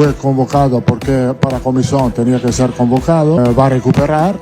Fue convocado porque para a comisión tenía que ser convocado, va a recuperar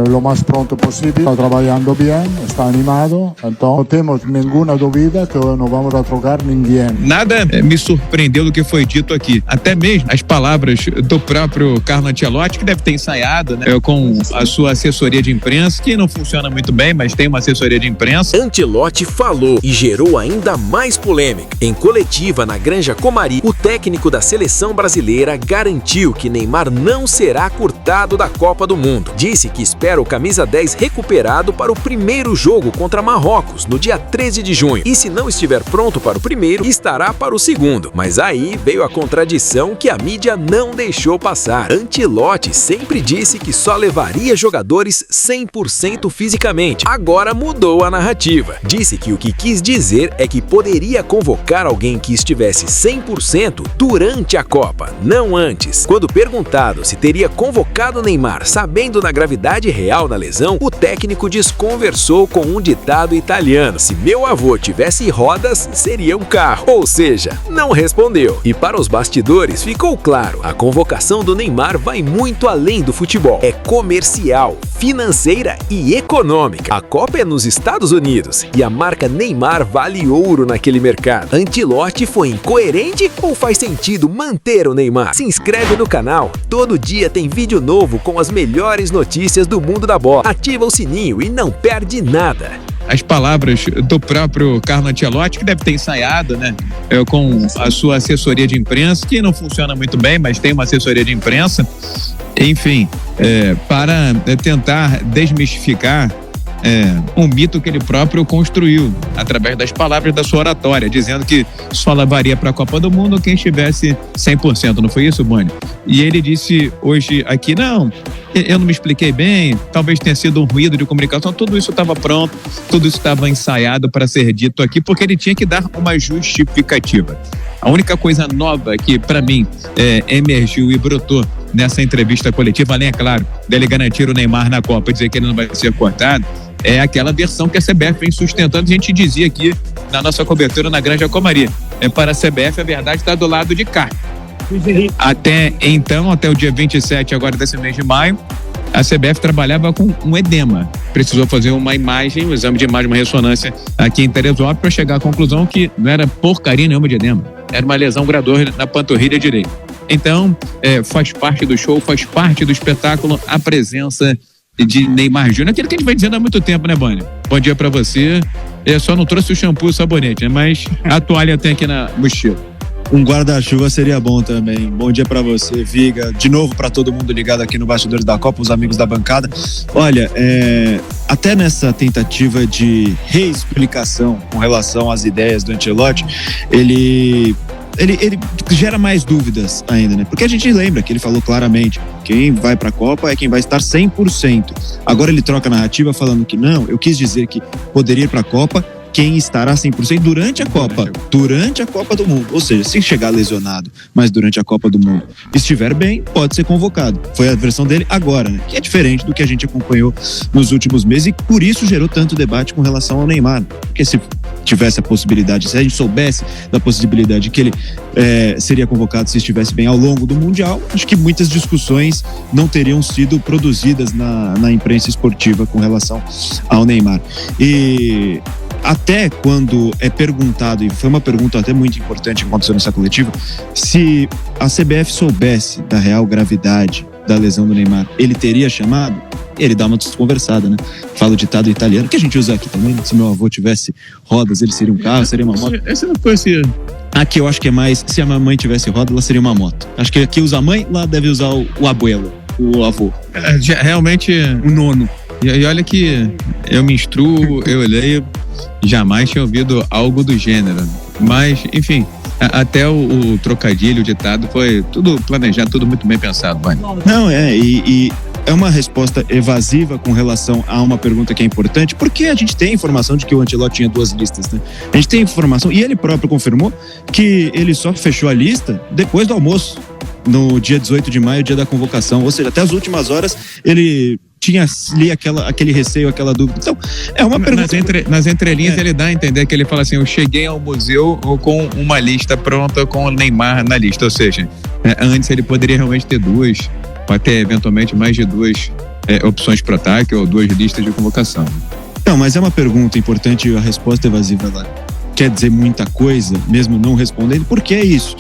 lo más pronto posible, está trabajando bien, está animado, então não temos nenhuma dúvida que não vamos a trocar ninguém. Nada me surpreendeu do que foi dito aqui, até mesmo as palavras do próprio Carlo Ancelotti, que deve ter ensaiado, né, com a sua assessoria de imprensa, que não funciona muito bem, mas tem uma assessoria de imprensa. Ancelotti falou e gerou ainda mais polêmica. Em coletiva na Granja Comari, o técnico da seleção brasileira garantiu que Neymar não será cortado da Copa do Mundo. Disse que espera o camisa 10 recuperado para o primeiro jogo contra Marrocos, no dia 13 de junho. E se não estiver pronto para o primeiro, estará para o segundo. Mas aí veio a contradição que a mídia não deixou passar. Ancelotti sempre disse que só levaria jogadores 100% fisicamente. Agora mudou a narrativa. Disse que o que quis dizer é que poderia convocar alguém que estivesse 100% durante a Copa, não antes. Quando perguntado se teria convocado Neymar sabendo da gravidade real da lesão, o técnico desconversou com um ditado italiano: se meu avô tivesse rodas, seria um carro. Ou seja, não respondeu. E para os bastidores ficou claro, a convocação do Neymar vai muito além do futebol. É comercial, financeira e econômica. A Copa é nos Estados Unidos e a marca Neymar vale ouro naquele mercado. Ancelotti foi incoerente ou faz sentido manter o Neymar? Se inscreve no canal, todo dia tem vídeo novo com as melhores notícias do mundo da bola. Ativa o sininho e não perde nada. As palavras do próprio Carlo Ancelotti, que deve ter ensaiado, né, com a sua assessoria de imprensa, que não funciona muito bem, mas tem uma assessoria de imprensa, enfim, para tentar desmistificar um mito que ele próprio construiu através das palavras da sua oratória, dizendo que só levaria para a Copa do Mundo quem estivesse 100%, não foi isso, Boni? E ele disse hoje aqui, não, eu não me expliquei bem, talvez tenha sido um ruído de comunicação, tudo isso estava pronto, tudo isso estava ensaiado para ser dito aqui, porque ele tinha que dar uma justificativa. A única coisa nova que, para mim, emergiu e brotou nessa entrevista coletiva, além, é claro, dele garantir o Neymar na Copa e dizer que ele não vai ser cortado, é aquela versão que a CBF vem sustentando. A gente dizia aqui na nossa cobertura na Granja Comari. Para a CBF, a verdade está do lado de cá. Até então, até o dia 27 agora desse mês de maio, a CBF trabalhava com um edema. Precisou fazer uma imagem, um exame de imagem, uma ressonância aqui em Teresópolis para chegar à conclusão que não era porcaria nenhuma de edema. Era uma lesão gradual na panturrilha direita. Então, faz parte do show, faz parte do espetáculo a presença de Neymar Júnior, aquele que a gente vai dizendo há muito tempo, né, Boni? Bom dia pra você. Eu só não trouxe o shampoo e o sabonete, né? Mas a toalha tem aqui na mochila. Um guarda-chuva seria bom também. Bom dia pra você, Viga. De novo pra todo mundo ligado aqui no Bastidores da Copa, os amigos da bancada. Olha, até nessa tentativa de reexplicação com relação às ideias do Ancelotti, ele gera mais dúvidas ainda, né? Porque a gente lembra que ele falou claramente, quem vai pra Copa é quem vai estar 100%. Agora ele troca a narrativa falando que não, eu quis dizer que poderia ir pra Copa quem estará 100% durante a Copa do Mundo. Ou seja, se chegar lesionado, mas durante a Copa do Mundo estiver bem, pode ser convocado. Foi a versão dele agora, né? Que é diferente do que a gente acompanhou nos últimos meses e por isso gerou tanto debate com relação ao Neymar. Porque se tivesse a possibilidade, se a gente soubesse da possibilidade que ele seria convocado se estivesse bem ao longo do Mundial, acho que muitas discussões não teriam sido produzidas na imprensa esportiva com relação ao Neymar. E até quando é perguntado, e foi uma pergunta até muito importante que aconteceu nessa coletiva, se a CBF soubesse da real gravidade da lesão do Neymar, ele teria chamado? Ele dá uma desconversada, né? Fala o ditado italiano, que a gente usa aqui também, se meu avô tivesse rodas, ele seria um carro, seria uma moto. Essa não foi assim. Aqui eu acho que é mais, se a mamãe tivesse roda, ela seria uma moto. Acho que aqui usa a mãe, lá deve usar o abuelo, o avô. Realmente, o nono. E olha que eu me instruo, eu leio, jamais tinha ouvido algo do gênero. Mas, enfim, até o trocadilho, o ditado, foi tudo planejado, tudo muito bem pensado, vai. Não, e é uma resposta evasiva com relação a uma pergunta que é importante, porque a gente tem informação de que o Ancelotti tinha 2 listas, né? A gente tem informação, e ele próprio confirmou, que ele só fechou a lista depois do almoço, no dia 18 de maio, dia da convocação. Ou seja, até as últimas horas, ele tinha ali aquele receio, aquela dúvida. Então, é uma pergunta. Nas entrelinhas ele dá a entender que ele fala assim, eu cheguei ao museu com uma lista pronta com o Neymar na lista, ou seja, antes ele poderia realmente ter duas, ou até eventualmente mais de duas opções para ataque ou duas listas de convocação. Não, mas é uma pergunta importante e a resposta evasiva lá quer dizer muita coisa, mesmo não respondendo, porque é isso.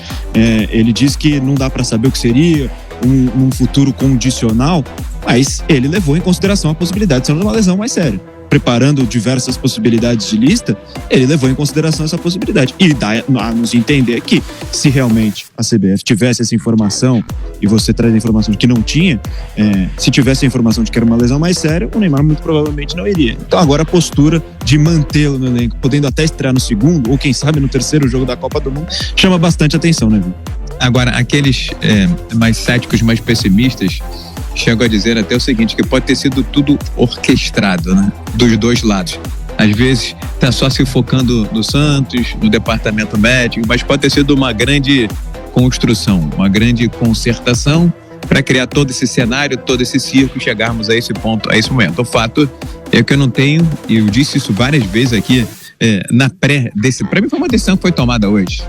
Ele diz que não dá para saber o que seria um futuro condicional, mas ele levou em consideração a possibilidade de ser uma lesão mais séria. Preparando diversas possibilidades de lista, ele levou em consideração essa possibilidade. E dá a nos entender que, se realmente a CBF tivesse essa informação, e você traz a informação de que não tinha, se tivesse a informação de que era uma lesão mais séria, o Neymar muito provavelmente não iria. Então agora a postura de mantê-lo no elenco, podendo até estrear no segundo, ou quem sabe no terceiro jogo da Copa do Mundo, chama bastante atenção, né, viu? Agora, aqueles mais céticos, mais pessimistas, chego a dizer até o seguinte, que pode ter sido tudo orquestrado, né? Dos dois lados. Às vezes tá só se focando no Santos, no departamento médico, mas pode ter sido uma grande construção, uma grande concertação para criar todo esse cenário, todo esse circo e chegarmos a esse ponto, a esse momento. O fato é que eu não tenho, e eu disse isso várias vezes aqui, para mim foi uma decisão que foi tomada hoje.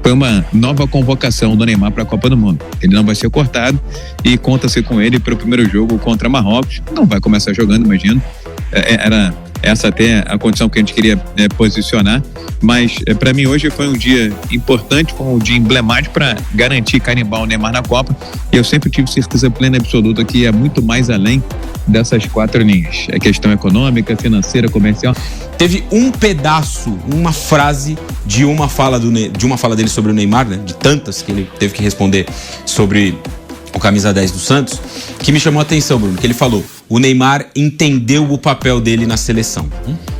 Foi uma nova convocação do Neymar para a Copa do Mundo. Ele não vai ser cortado e conta-se com ele para o primeiro jogo contra Marrocos. Não vai começar jogando, imagino. Era essa até a condição que a gente queria posicionar. Mas para mim hoje foi um dia importante, foi um dia emblemático para garantir carimbar o Neymar na Copa. E eu sempre tive certeza plena e absoluta que é muito mais além dessas 4 linhas. É questão econômica, financeira, comercial. Teve um pedaço, uma frase de uma fala dele sobre o Neymar, né? De tantas que ele teve que responder sobre o camisa 10 do Santos, que me chamou a atenção, Bruno, que ele falou: o Neymar entendeu o papel dele na seleção.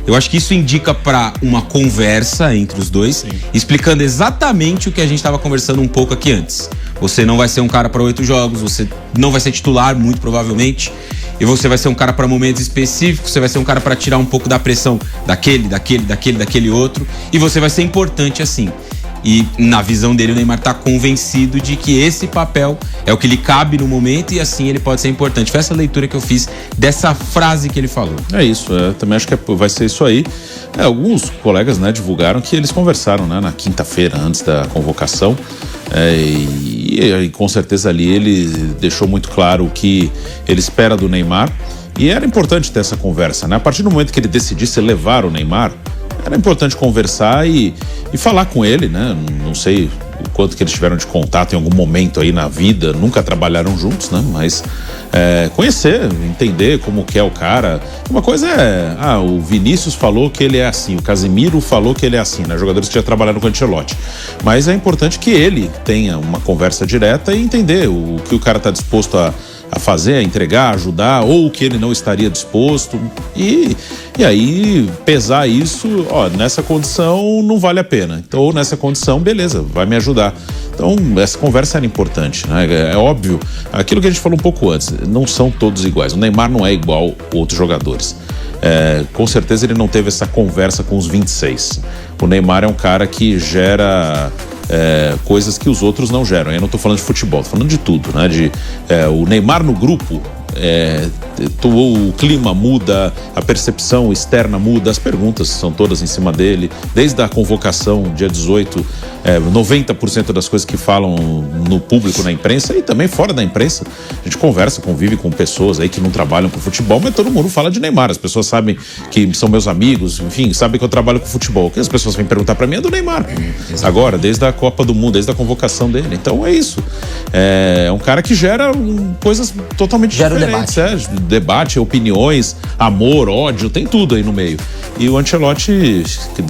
Eu acho que isso indica para uma conversa entre os dois, sim, explicando exatamente o que a gente estava conversando um pouco aqui antes. Você não vai ser um cara para 8 jogos, você não vai ser titular, muito provavelmente, e você vai ser um cara para momentos específicos, você vai ser um cara para tirar um pouco da pressão daquele outro, e você vai ser importante assim. E na visão dele, o Neymar tá convencido de que esse papel é o que lhe cabe no momento e assim ele pode ser importante. Foi essa leitura que eu fiz dessa frase que ele falou. É isso, também acho que vai ser isso aí. Alguns colegas, né, divulgaram que eles conversaram, né, na quinta-feira, antes da convocação, e com certeza ali ele deixou muito claro o que ele espera do Neymar, e era importante ter essa conversa, né? A partir do momento que ele decidisse levar o Neymar, era importante conversar e falar com ele, né? Não sei o quanto que eles tiveram de contato em algum momento aí na vida, nunca trabalharam juntos, né? Mas conhecer, entender como que é o cara. Uma coisa o Vinícius falou que ele é assim, o Casemiro falou que ele é assim, né? Jogadores que já trabalharam com o Ancelotti. Mas é importante que ele tenha uma conversa direta e entender o que o cara está disposto a fazer, a entregar, a ajudar, ou o que ele não estaria disposto, e aí pesar isso, nessa condição não vale a pena, então, ou nessa condição, beleza, vai me ajudar. Então essa conversa era importante, né? É óbvio, aquilo que a gente falou um pouco antes, não são todos iguais, o Neymar não é igual a outros jogadores. Com certeza ele não teve essa conversa com os 26. O Neymar é um cara que gera coisas que os outros não geram. Eu não tô falando de futebol, tô falando de tudo, né? O Neymar no grupo, o clima muda, a percepção externa muda, as perguntas são todas em cima dele, desde a convocação, dia 18, 90% das coisas que falam no público, na imprensa e também fora da imprensa, a gente conversa, convive com pessoas aí que não trabalham com futebol, mas todo mundo fala de Neymar, as pessoas sabem que são meus amigos, enfim, sabem que eu trabalho com futebol, o que as pessoas vêm perguntar pra mim é do Neymar, agora, desde a Copa do Mundo, desde a convocação dele, então é isso, é um cara que gera coisas totalmente diferentes, debate, opiniões, amor, ódio, tem tudo aí no meio. E o Ancelotti,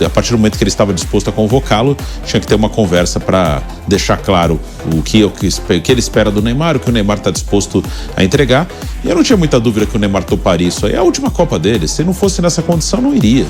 a partir do momento que ele estava disposto a convocá-lo, tinha que ter uma conversa para deixar claro o que ele espera do Neymar, o que o Neymar está disposto a entregar. E eu não tinha muita dúvida que o Neymar toparia isso aí. É a última Copa dele. Se não fosse nessa condição, não iria.